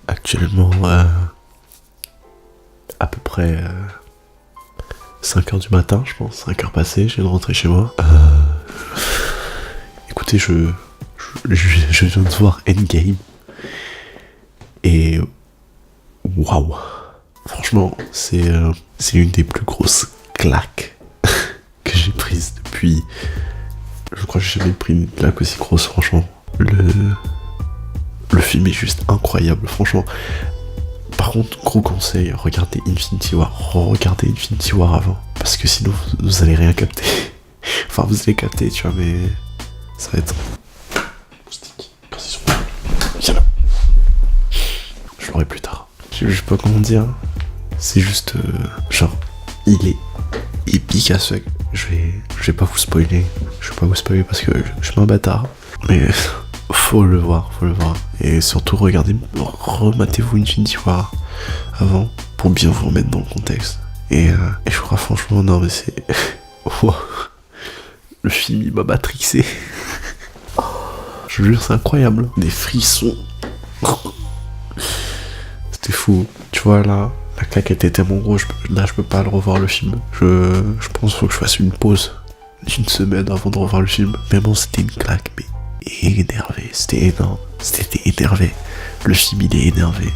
Actuellement, à peu près 5h du matin, je pense, 5h passées, je viens de rentrer chez moi. Écoutez, je viens de voir Endgame. Et waouh! Franchement, c'est une des plus grosses claques que j'ai prises depuis. Je crois que j'ai jamais pris une claque aussi grosse, franchement. Le film est juste incroyable, franchement. Par contre, gros conseil, regardez Infinity War. Regardez Infinity War avant. Parce que sinon, vous allez rien capter. Enfin, vous allez capter, tu vois, mais ça va être... Moustique, précision. Viens là. Je l'aurai plus tard. Je sais pas comment dire. C'est juste... genre, il est épique à ce... Je vais pas vous spoiler. Je vais pas vous spoiler parce que je suis un bâtard. Mais... faut le voir. Et surtout, regardez, rematez-vous Infinity War avant pour bien vous remettre dans le contexte. Et je crois franchement, non mais c'est... Wow. Le film, il m'a matrixé. Je vous jure, c'est incroyable. Des frissons. C'était fou. Tu vois, là, la claque était tellement grosse, là, je peux pas le revoir le film. Je pense qu'il faut que je fasse une pause d'une semaine avant de revoir le film. Mais bon, c'était une claque, mais énervé, c'était énorme, c'était énervé. Le film il est énervé,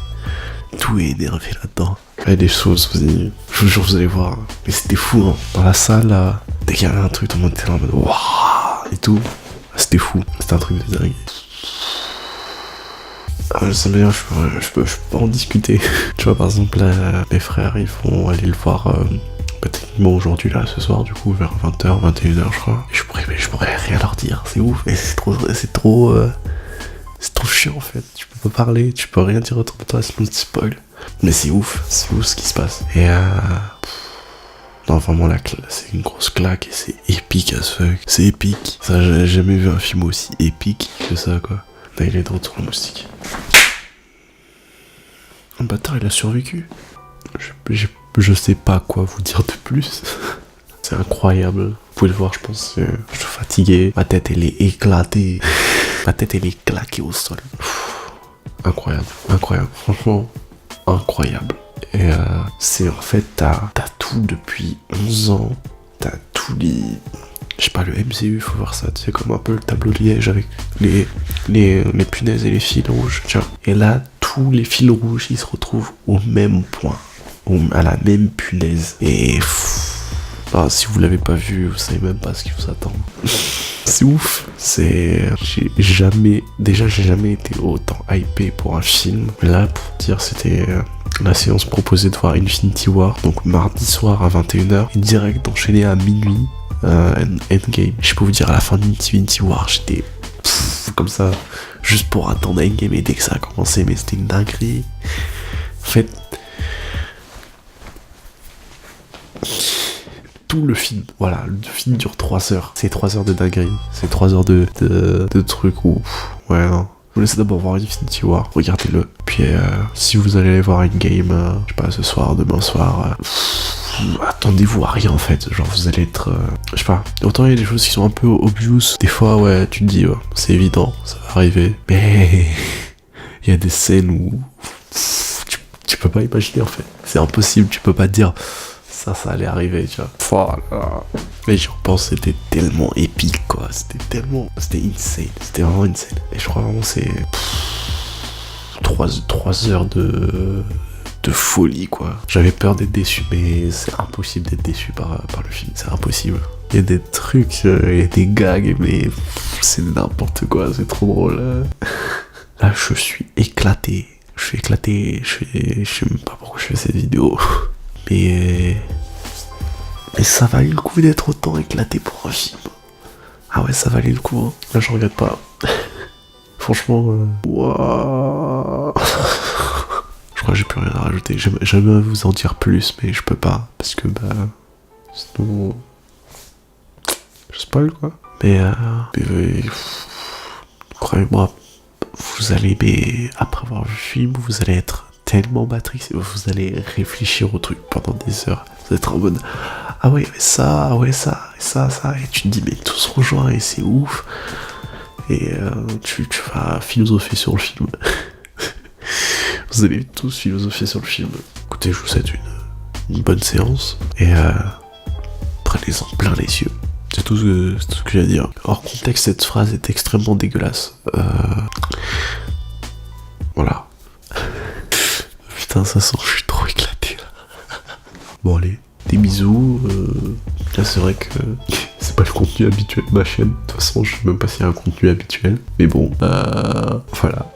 tout est énervé là-dedans. Il y a des choses, je vous jure, vous allez voir. Mais c'était fou, hein. Dans la salle, là, dès qu'il y avait un truc, tout le monde était là en mode waouh et tout. C'était fou, c'était un truc de dingue. Ah, ça veut dire, je peux pas en discuter. Tu vois, par exemple, là, mes frères, ils vont aller le voir. Techniquement aujourd'hui là ce soir du coup vers 20h 21h je crois et je pourrais rien leur dire, c'est ouf et c'est trop chiant en fait, tu peux pas parler, tu peux rien dire autour de toi sinon tu spoil, mais c'est ouf ce qui se passe et non vraiment c'est une grosse claque et c'est épique as fuck, c'est épique, ça j'ai jamais vu un film aussi épique que ça quoi. Là il est de retour le moustique, un bâtard il a survécu, je sais pas quoi vous dire de plus. C'est incroyable. Vous pouvez le voir, je pense. Je suis fatigué. Ma tête, elle est éclatée. Ma tête, elle est claquée au sol. Incroyable. Franchement, incroyable. Et c'est en fait, t'as tout depuis 11 ans. T'as tous les... Je sais pas, le MCU, faut voir ça. Tu sais, comme un peu le tableau de liège avec les punaises et les fils rouges. Tiens. Et là, tous les fils rouges, ils se retrouvent au même point. À la même punaise. Et si vous l'avez pas vu, vous savez même pas ce qui vous attend. C'est ouf. J'ai jamais été autant hypé pour un film. Mais là, pour dire, c'était la séance proposée de voir Infinity War. Donc mardi soir à 21h. Et direct enchaîné à minuit. Endgame. Je peux vous dire, à la fin d'Infinity War, j'étais comme ça. Juste pour attendre Endgame. Et dès que ça a commencé, mais c'était une dinguerie. En fait, tout le film, voilà, le film dure 3 heures. C'est 3 heures de dinguerie. C'est 3 heures de trucs où... ouais, non. Vous laissez d'abord voir Infinity War, regardez-le. Puis si vous allez aller voir Endgame, je sais pas, ce soir, demain soir, attendez-vous à rien en fait. Genre vous allez être... je sais pas, autant il y a des choses qui sont un peu obvious. Des fois, ouais, tu te dis, c'est évident, ça va arriver. Mais il y a des scènes où... tu peux pas imaginer en fait. C'est impossible, tu peux pas te dire... ça allait arriver, tu vois. Voilà. Mais j'y repense, c'était tellement épique, quoi. C'était insane. C'était vraiment insane. Et je crois vraiment c'est 3 heures de folie, quoi. J'avais peur d'être déçu, mais c'est impossible d'être déçu par le film. C'est impossible. Il y a des trucs, il y a des gags, mais c'est n'importe quoi. C'est trop drôle. Là, je suis éclaté. Je sais même pas pourquoi je fais cette vidéo. Mais ça valait le coup d'être autant éclaté pour un film. Ah ouais, ça valait le coup. Hein. Là, je regrette pas. Franchement, wow. Je crois que j'ai plus rien à rajouter. J'aimerais vous en dire plus, mais je peux pas. Parce que, sinon... je spoil, quoi. Mais croyez-moi, vous allez... mais après avoir vu le film, vous allez être... tellement matrixé, vous allez réfléchir au truc pendant des heures. Vous allez être en mode ah ouais, mais ça, ouais, ça, et ça, et tu te dis mais tout se rejoint et c'est ouf. Et tu vas philosopher sur le film. Vous allez tous philosopher sur le film. Écoutez, je vous souhaite une bonne séance et prenez-en plein les yeux. C'est tout ce que j'ai à dire. Hors contexte, cette phrase est extrêmement dégueulasse. Voilà. Putain, ça sent, je suis trop éclaté là. Bon allez, des bisous. Là c'est vrai que c'est pas le contenu habituel de ma chaîne. De toute façon, je sais même pas s'il y a un contenu habituel. Mais bon, voilà.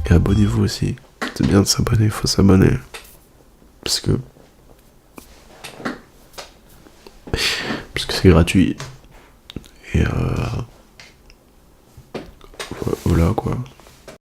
Et abonnez-vous aussi. C'est bien de s'abonner, faut s'abonner. Parce que c'est gratuit. Et voilà quoi.